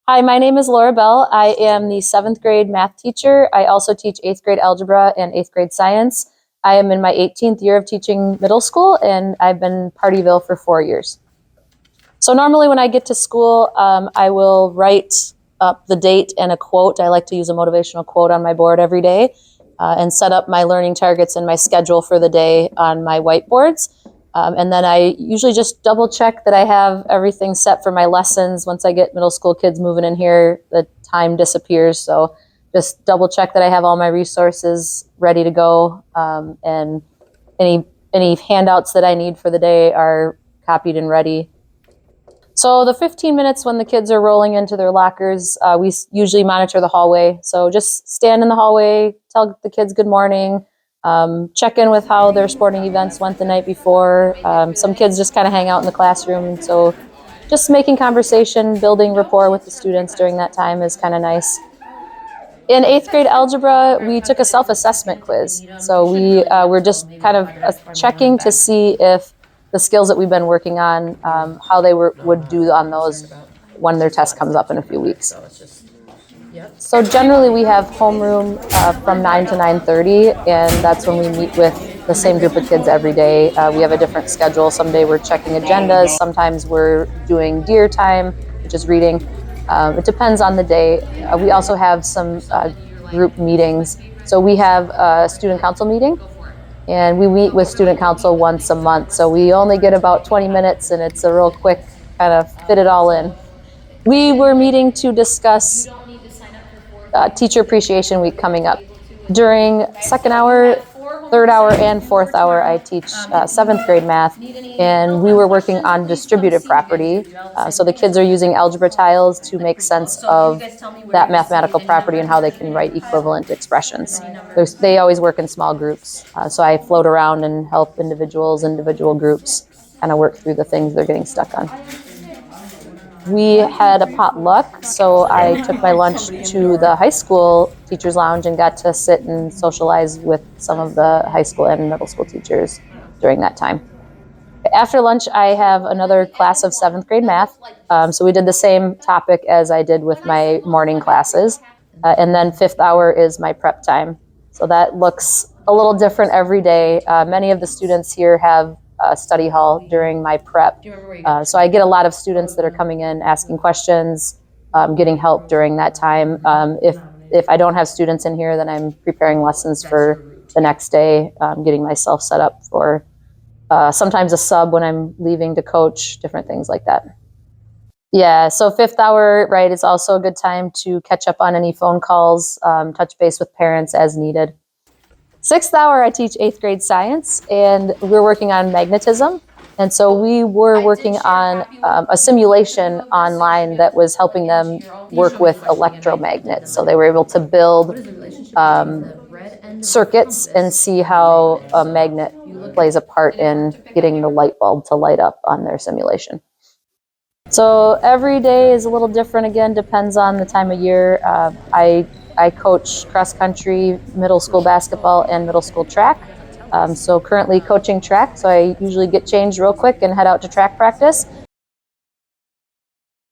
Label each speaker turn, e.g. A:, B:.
A: Hi, my name is Laura Bell. I am the 7th grade math teacher. I also teach 8th grade algebra and 8th grade science. I am in my 18th year of teaching middle school, and I've been in Pardeeville for 4 years. So normally when I get to school, I will write up the date and a quote. I like to use a motivational quote on my board every day and set up my learning targets and my schedule for the day on my whiteboards. And then I usually just double check that I have everything set for my lessons. Once I get middle school kids moving in here, the time disappears. So just double check that I have all my resources ready to go. And any handouts that I need for the day are copied and ready. So the 15 minutes when the kids are rolling into their lockers, we usually monitor the hallway. So just stand in the hallway, tell the kids good morning, check in with how their sporting events went the night before. Some kids just kind of hang out in the classroom. So just making conversation, building rapport with the students during that time is kind of nice. In 8th grade algebra, we took a self-assessment quiz. So we were just kind of checking to see if the skills that we've been working on, how they would do on those when their test comes up in a few weeks. So generally we have homeroom from 9 to 9:30, and that's when we meet with the same group of kids every day. We have a different schedule. Some day we're checking agendas, sometimes we're doing dear time, which is reading. It depends on the day. We also have some group meetings. So we have a student council meeting, and we meet with student council once a month. So we only get about 20 minutes, and it's a real quick kind of fit it all in. We were meeting to discuss Teacher Appreciation Week coming up. During second hour, third hour, and fourth hour, I teach 7th grade math, and we were working on distributive property. So the kids are using algebra tiles to make sense of that mathematical property and how they can write equivalent expressions. They always work in small groups, so I float around and help individual groups kind of work through the things they're getting stuck on. We had a potluck, so I took my lunch to the high school teachers lounge and got to sit and socialize with some of the high school and middle school teachers during that time. After lunch, I have another class of 7th grade math. So we did the same topic as I did with my morning classes. And then 5th hour is my prep time. So that looks a little different every day. Many of the students here have study hall during my prep. So I get a lot of students that are coming in asking questions, getting help during that time. If I don't have students in here, then I'm preparing lessons for the next day, getting myself set up for sometimes a sub when I'm leaving to coach, different things like that. Yeah, so 5th hour, right, is also a good time to catch up on any phone calls, touch base with parents as needed. 6th hour, I teach 8th grade science, and we're working on magnetism. And so we were working on a simulation online that was helping them work with electromagnets. So they were able to build circuits and see how a magnet plays a part in getting the light bulb to light up on their simulation. So every day is a little different again, depends on the time of year. I coach cross-country, middle school basketball, and middle school track. So currently coaching track, so I usually get changed real quick and head out to track practice.